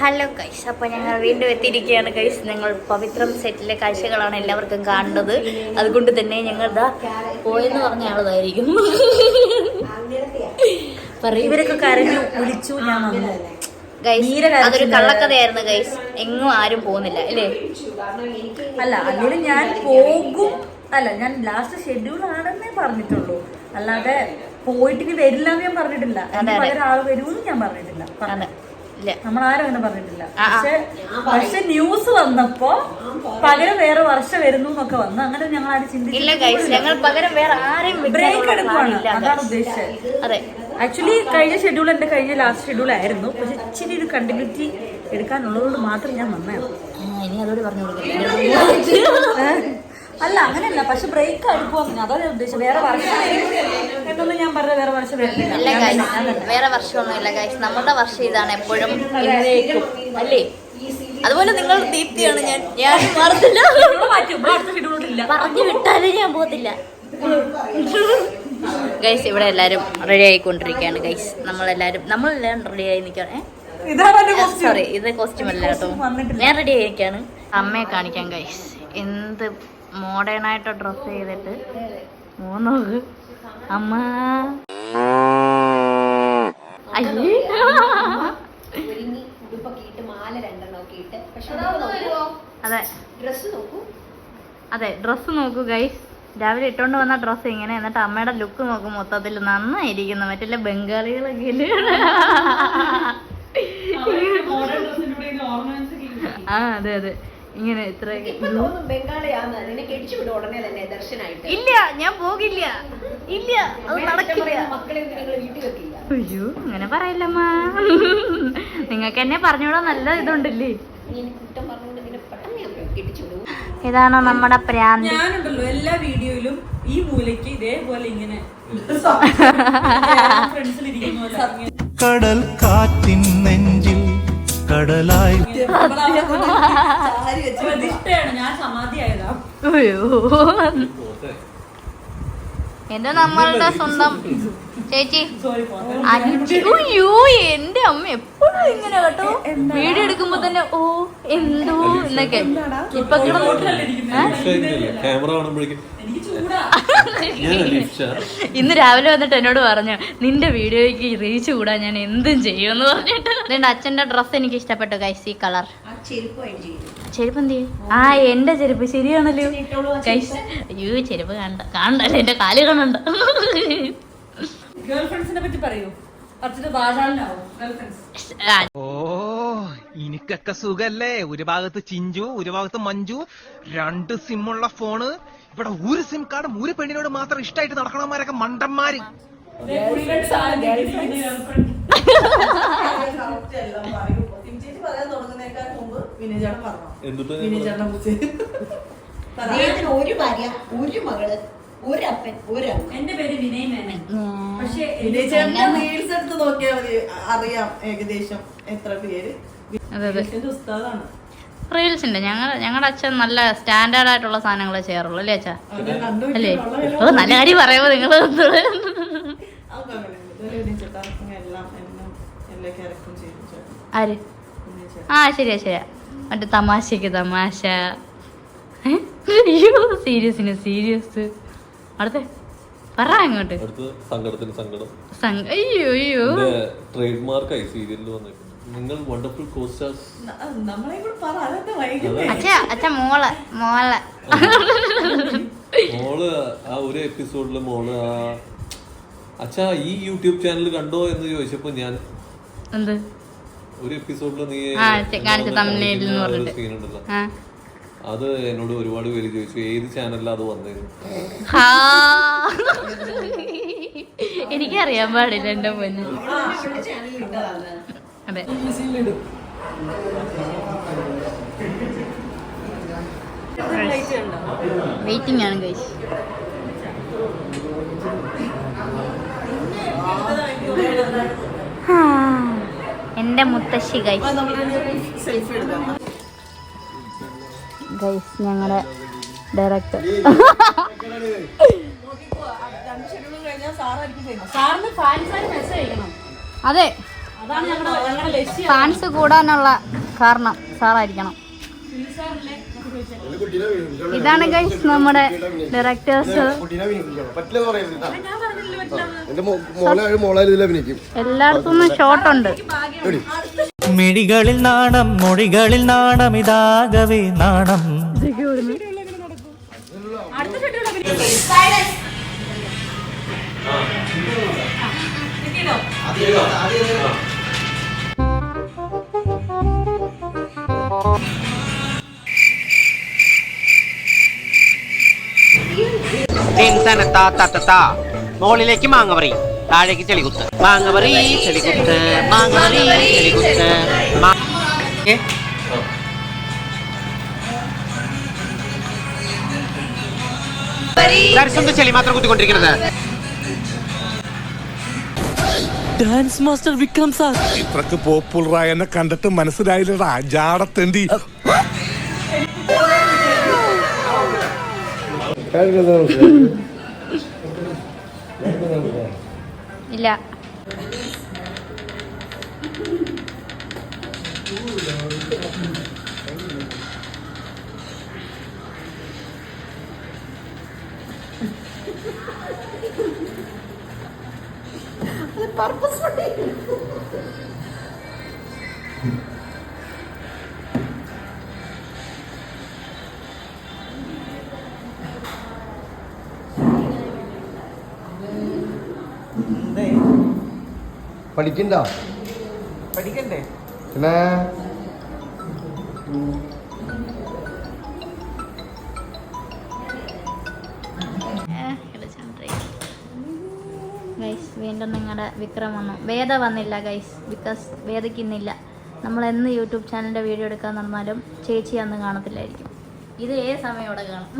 Hello guys, അപ്പോൾ ഞങ്ങൾ വീണ്ടും എത്തിയിരിക്കുകയാണ് ഗൈസ്. ഞങ്ങൾ പവിത്രം സെറ്റിലെ കാഴ്ചകളാണ് എല്ലാവർക്കും കാണുന്നത്. അതുകൊണ്ട് തന്നെ ഞങ്ങൾ പോയെന്ന് പറഞ്ഞ ആളതായിരിക്കും. ഇവരൊക്കെ കരഞ്ഞു വിളിച്ചു, ഞാൻ വന്നു ഗൈസ്. അതൊരു കള്ളക്കഥയായിരുന്നു ഗൈസ്. എങ്ങും ആരും പോകുന്നില്ല അല്ലേ? അല്ല, അതിന് ഞാൻ പോകും, അല്ല ഞാൻ ലാസ്റ്റ് ഷെഡ്യൂൾ ആണെന്നേ പറഞ്ഞിട്ടുള്ളൂ, അല്ലാതെ പോയിട്ട് ഇനി വരില്ല എന്ന് ഞാൻ പറഞ്ഞിട്ടില്ല. ഒരാൾ വരുമെന്ന് ഞാൻ പറഞ്ഞിട്ടില്ല, നമ്മളാരും അങ്ങനെ പറഞ്ഞിട്ടില്ല. പക്ഷെ ന്യൂസ് വന്നപ്പോ പകരം വേറെ വർഷം വരുന്നു എന്നൊക്കെ വന്നു. അങ്ങനെ ഞങ്ങൾ ആരും ചിന്തിച്ചില്ല. ബ്രേക്ക് എടുക്കുവാണ്, അതാണ് ഉദ്ദേശിച്ചത്. ആക്ച്വലി കഴിഞ്ഞ ഷെഡ്യൂൾ എന്റെ കഴിഞ്ഞ ലാസ്റ്റ് ഷെഡ്യൂൾ ആയിരുന്നു. പക്ഷെ ഇച്ചിരി ഒരു കണ്ടിന്യൂറ്റി എടുക്കാനുള്ളതുകൊണ്ട് മാത്രം ഞാൻ വന്നതാണ്. ഇനി അതോട് പറഞ്ഞു കൊടുക്കില്ല. അല്ല അങ്ങനെയല്ല, പക്ഷെ ബ്രേക്ക് എടുക്കുവാന്ന് അതാ ഞാൻ ഉദ്ദേശിച്ചത്. വേറെ വർഷം എന്നൊന്നും ഞാൻ പറഞ്ഞ വേറെ വർഷം വരുന്നില്ല. വേറെ വർഷമൊന്നുമില്ല ഗൈസ്, നമ്മുടെ വർഷം ഇതാണ് എപ്പോഴും അല്ലേ? അതുപോലെ നിങ്ങൾ ദീപ്തിയാണ്. ഞാൻ പറഞ്ഞില്ല, പറഞ്ഞു വിട്ടാലും ഞാൻ പോകത്തില്ല ഗൈസ്. ഇവിടെ എല്ലാരും റെഡി ആയിക്കൊണ്ടിരിക്കുകയാണ് ഗൈസ്. നമ്മളെല്ലാം റെഡി ആയി നിൽക്കുകയാണ്. സോറി, ഇത് കോസ്റ്റ്യൂം അല്ല കേട്ടോ, ഞാൻ റെഡി ആയിരിക്കാണ്. അമ്മയെ കാണിക്കാം ഗൈസ്. എന്ത് മോഡേൺ ആയിട്ട് ഡ്രസ് ചെയ്തിട്ട് നോക്ക് അമ്മ. അതെ, ഡ്രസ്സ് നോക്കൂ ഗൈസ്. രാവിലെ ഇട്ടോണ്ട് വന്ന ഡ്രസ്സ് ഇങ്ങനെ, എന്നിട്ട് അമ്മയുടെ ലുക്ക് നോക്കും. മൊത്തത്തിൽ നന്നായിരിക്കുന്നു. മറ്റുള്ള ബംഗാളികളൊക്കെ അതെ അതെ, ഇങ്ങനെ ഇത്ര. ഇല്ല, ഞാൻ പോകില്ല. ഇല്ല, അത് നടക്കില്ല. അയ്യോ, അങ്ങനെ പറയില്ലമ്മ. നിങ്ങൾക്ക് എന്നെ പറഞ്ഞോളാം, നല്ല ഇതുണ്ടല്ലേ. ഇതാണ് നമ്മുടെ പ്രാന്ത്. ഞാനുണ്ടല്ലോ എല്ലാ വീഡിയോയിലും ഈ മൂലയ്ക്ക് ഇതേപോലെ ഇങ്ങനെ കടൽ കാറ്റിൻ നെഞ്ചിൽ കടലായി ഞാൻ സമാധിയായതാ. എന്റെ നമ്മളുടെ സ്വന്തം ചേച്ചി അയ്യോ, എന്റെ അമ്മ എപ്പോഴും ഇങ്ങനെ കേട്ടോ. വീഡിയോ എടുക്കുമ്പോ തന്നെ ഓ എന്തോ എന്നൊക്കെ. ഇപ്പൊ ഇന്ന് രാവിലെ വന്നിട്ട് എന്നോട് പറഞ്ഞു, നിന്റെ വീഡിയോയ്ക്ക് റീച്ച് കൂടാൻ ഞാൻ എന്തും ചെയ്യുമെന്ന് പറഞ്ഞിട്ട്. അതുകൊണ്ട് അച്ഛന്റെ ഡ്രസ്സ് എനിക്ക് ഇഷ്ടപ്പെട്ടു ഗൈസ്. ഈ കളർ ചെരുപ്പ് എന്ത് ചെയ്യും? എന്റെ ചെരുപ്പ് ശരിയാണല്ലോ ഗൈസ്. അയ്യോ, ചെരുപ്പ് കാണണ്ടല്ലോ, എന്റെ കാല് കാണണ്ട. ഓ, എനിക്കൊക്കെ സുഖല്ലേ? ഒരു ഭാഗത്ത് ചിഞ്ചു, ഒരു ഭാഗത്ത് മഞ്ജു, 2 സിമ്മുള്ള ഫോണ്. ഇവിടെ ഒരു സിം കാർഡും ഒരു പെണ്ണിനോട് മാത്രം ഇഷ്ടമായിട്ട് നടക്കണമാരൊക്കെ മണ്ടന്മാര്. ഒരു ഭാര്യ, ഒരു മകള്, ഒരപ്പൻ, ഒരമ്മ. എന്റെ പേര് വിനയ് മേനൻ. പക്ഷെ റീൽസ് എടുത്ത് നോക്കിയാൽ മതി, അറിയാം ഏകദേശം എത്ര പേര്. ഉസ്താദാണ് റീൽസിന്റെ. ഞങ്ങളുടെ അച്ഛൻ നല്ല സ്റ്റാൻഡേർഡ് ആയിട്ടുള്ള സാധനങ്ങളെ ചെയ്യാറുള്ളൂ അല്ലേ അച്ഛാ? അല്ലേ? ഓ, നല്ല കാര്യം പറയുമ്പോ നിങ്ങൾ ആര്? ശരിയാ ശരിയാ, മറ്റേ തമാശക്ക് തമാശ. അയ്യോ, സീരിയസിന് സീരിയസ്. അടുത്ത പറ അങ്ങോട്ട്. അയ്യോ അയ്യോ, ട്രേഡ് മാർക്കായി സീരിയലിൽ വന്നിട്ട്. നിങ്ങൾ വണ്ടർഫുൾ കോസ്റ്റേഴ്സ്. അച്ഛ മോള് ആ ഒരു എപ്പിസോഡില് മോള് അച്ഛാ ഈ യൂട്യൂബ് ചാനൽ കണ്ടോ എന്ന് ചോദിച്ചപ്പോ ഞാൻ എന്ത് ഒരു എപ്പിസോഡില് നീ സീനുണ്ടല്ലോ, അത് എന്നോട് ഒരുപാട് പേര് ചോദിച്ചു ഏത് ചാനലിലാ അത് വന്നത്. എനിക്കറിയാൻ പാടില്ല എന്റെ പൊന്ന്. അതെ, വെയിറ്റിംഗ് ആണ് ഗൈസ്. എന്റെ മുത്തശ്ശി ഗൈസ്. ഗൈസ്, ഞങ്ങളുടെ ഡയറക്ടർ. സാറിന് ഫാൻസായി മെസ്സേജ് അയക്കണം. അതെ, ഫാൻസ് കൂടാനുള്ള കാരണം സാറായിരിക്കണം. ഇതാണ് ഗൈസ് നമ്മുടെ ഡയറക്ടേഴ്സ്. എല്ലായിടത്തും ഷോട്ട് ഉണ്ട്. മിഴികളിൽ നാണം, മൊഴികളിൽ നാണം, ഇതാകവേ നാണം. മുകളിലേക്ക് മാങ്ങപറി, താഴേക്ക് ചെളികുത്ത്, മാങ്ങപറി ചെളികുത്ത്, മാങ്ങപറി ചെളികുത്ത്. ദർശനം ചെളി മാത്രം കുത്തിക്കൊണ്ടിരിക്കുന്നത്. Dance master Vikram sir. ഇത്രക്ക് പോപ്പുലറായ എന്നെ കണ്ടിട്ട് മനസ്സിലായില്ലടാ ജാടത്തേണ്ടി. ഇല്ല പഠിക്കണ്ടേ പിന്നെ ഗൈസ് വീണ്ടും നിങ്ങളുടെ വിക്രം വന്നു. വേദ വന്നില്ല ഗൈസ്, ബിക്കോസ് വേദയ്ക്ക് ഇന്നില്ല. നമ്മൾ എന്ന് യൂട്യൂബ് ചാനലിൻ്റെ വീഡിയോ എടുക്കാൻ നടന്നാലും ചേച്ചി അന്ന് കാണത്തില്ലായിരിക്കും. ഇത് ഏത് സമയം ഇവിടെ കാണും.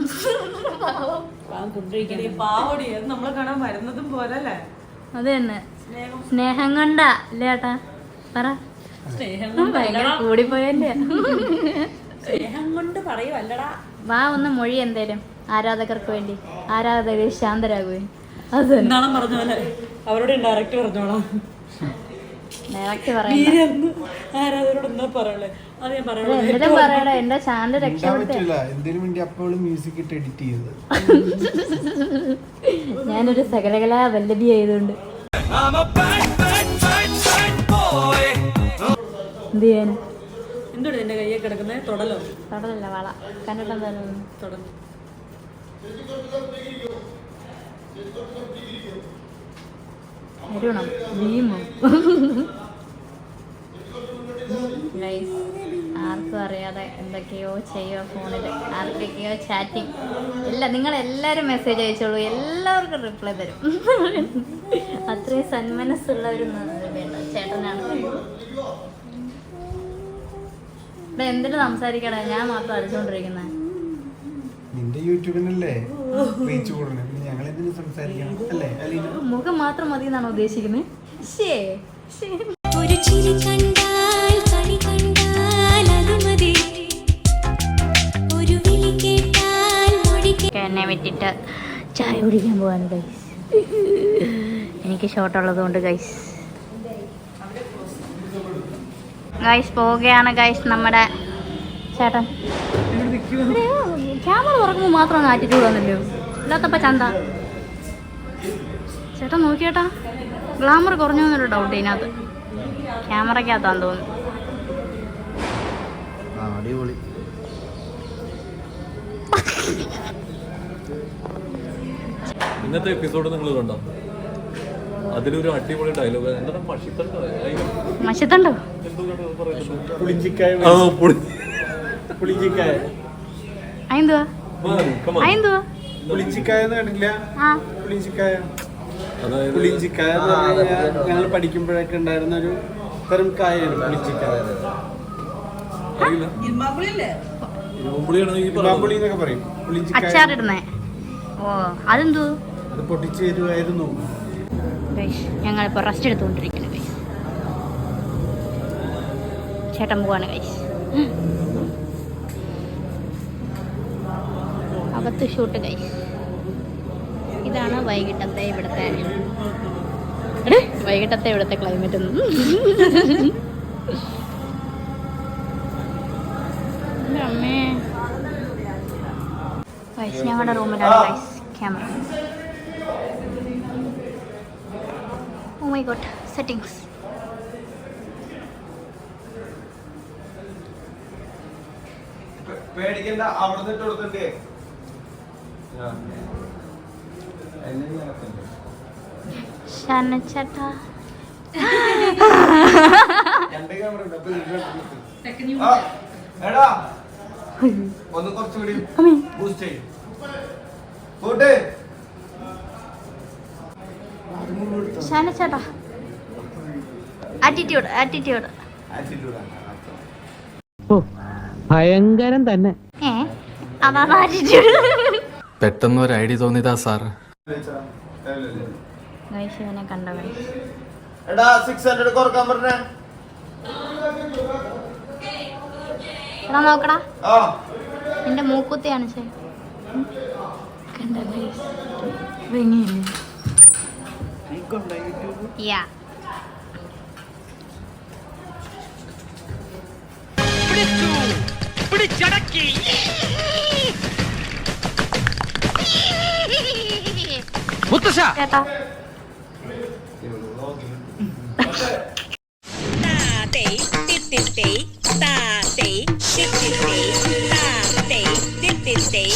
നമ്മളെ കാണാൻ വരുന്നതും പോലല്ലേ. അത് തന്നെ സ്നേഹം കൊണ്ടാ അല്ലേ ഏട്ടാ? പറ. ഭയങ്കര കൂടിപ്പോയല്ലേ? സ്നേഹം കൊണ്ട് പറയുവല്ലടാ. വാ ഒന്ന് മൊഴി എന്തേലും ആരാധകർക്ക് വേണ്ടി. ആരാധകർ ശാന്തരാകുവേ. അത് എന്താണെന്ന് പറഞ്ഞ പോലെ അവരോട് ഡയറക്റ്റ് പറഞ്ഞോളാം. ഡയറക്റ്റ് പറയാം. ആരാധകരോട് എന്താ പറയണേ? അത് ഞാൻ എന്തെങ്കിലും പറയടാ. എന്റെ ചാനൽ രക്ഷപ്പെട്ടില്ല. ഞാനൊരു സകലകലാ വല്ലഭി ആയതുകൊണ്ട് എന്ത് ചെയ്യാൻ. എന്തുകൊണ്ട് എന്റെ കയ്യെ കിടക്കുന്നത്? തൊടലോ? തൊടലല്ല, വള. കണ്ടിട്ടെന്തായാലും തൊടൽ. അരുണം ഭീമും. ആർക്കും അറിയാതെ എന്തൊക്കെയോ ചെയ്യോ ഫോണിൽ, ആർക്കൊക്കെയോ ചാറ്റിങ്. നിങ്ങളെല്ലാവരും മെസ്സേജ് അയച്ചോളൂ, എല്ലാവർക്കും റിപ്ലൈ തരും. അത്രയും സന്മനസ്സുള്ള ഒരു ചേട്ടനാണ്. ഇവിടെ എന്തിനു സംസാരിക്കണേ? ഞാൻ മാത്രം അടിച്ചോണ്ടിരിക്കുന്നത്. നിന്റെ യൂട്യൂബിനല്ലേ റീച്ച് കൂടണം, ഞങ്ങൾ എന്തിനു സംസാരിക്കണം അല്ലേ? മുഖം മാത്രം മതി എന്നാണ് ഉദ്ദേശിക്കുന്നത്. ഒരു ചിരി കണ്ടാൽ കളി കണ്ടാൽ അത് മതി, ഒരു വിളി കേട്ടാൽ മൊഴി എന്നെ വിട്ടിട്ട് ചായ കുടിക്കാൻ പോവാണ് ഗൈസ്. എനിക്ക് ഷോട്ടുള്ളത് കൊണ്ട് ഗൈസ് പോവുകയാണ് ഗൈസ് നമ്മുടെ ചേട്ടൻ. ക്യാമറ തുറക്കുമ്പോൾ മാത്രം ആറ്റിറ്റ്യൂഡ് വന്നല്ലോ, ഇല്ലാത്തപ്പ ചന്ത. ചേട്ടൻ നോക്കിയേട്ടാ, ഗ്ലാമർ കുറഞ്ഞു എന്നൊരു ഡൗട്ട് ഇതിനകത്ത്. ക്യാമറയ്ക്കകത്താന്ന് തോന്നുന്നു. അടിപൊളി. ഇന്നത്തെ എപ്പിസോഡ് നിങ്ങൾ കണ്ടോ? അതിലൊരു അടിപൊളി ഡയലോഗ്. മഷിത്തുണ്ടോ? അതെന്തുവാ? അതെന്തുവാ? പുളിഞ്ചിക്കായ കണ്ടില്ല? പുളിഞ്ചിക്കായ പുളിഞ്ചിക്കായ ഞങ്ങൾ പഠിക്കുമ്പോഴൊക്കെ ഉണ്ടായിരുന്ന ഒരു തരം കായാണ് പുളിഞ്ചിക്കായ. ഇരുമ്പാമ്പുളി എന്നൊക്കെ പറയും. അച്ചാറിടുന്നേ. ഓ അതെന്തോ? അത് പൊട്ടിച്ചു തരുമായിരുന്നു. ഞങ്ങളിപ്പോ റെസ്റ്റ് എടുത്തുകൊണ്ടിരിക്കുന്നു ഗൈസ്. ചേട്ടൻ പോവാണ് ഗൈസ്. അകത്ത് ഷൂട്ട് ഗൈസ്. ഇതാണ് വൈകിട്ടത്തെ ഇവിടുത്തെ വൈകിട്ടത്തെ ഇവിടുത്തെ ക്ലൈമറ്റ് ഒന്നും അമ്മേ. ഞങ്ങളുടെ റൂമിലാണ് camera. Oh my god, settings. പേടിക്കണ്ട, അവിടെ കൊടുക്കണ്ടേ? ചേട്ടാ എടാ ഒന്ന് കുറച്ചുകൂടി ബൂസ്റ്റ് ചെയ്യും. ചേട്ടാ ആറ്റിറ്റ്യൂഡ് ഭയങ്കരം തന്നെ. അതാണ് ആറ്റിറ്റ്യൂഡ്. പെട്ടെന്ന് ഒരു ഐഡിയ തോന്നിയതാ സാർ. ഇവനെ കണ്ടോ? എടാ 600 കുറക്കാൻ പറഞ്ഞേ. എടാ നോക്കടാ, എന്റെ മൂക്കുത്തിയാണ്. കണ്ടോ? യാ ചേട്ടാ Stay.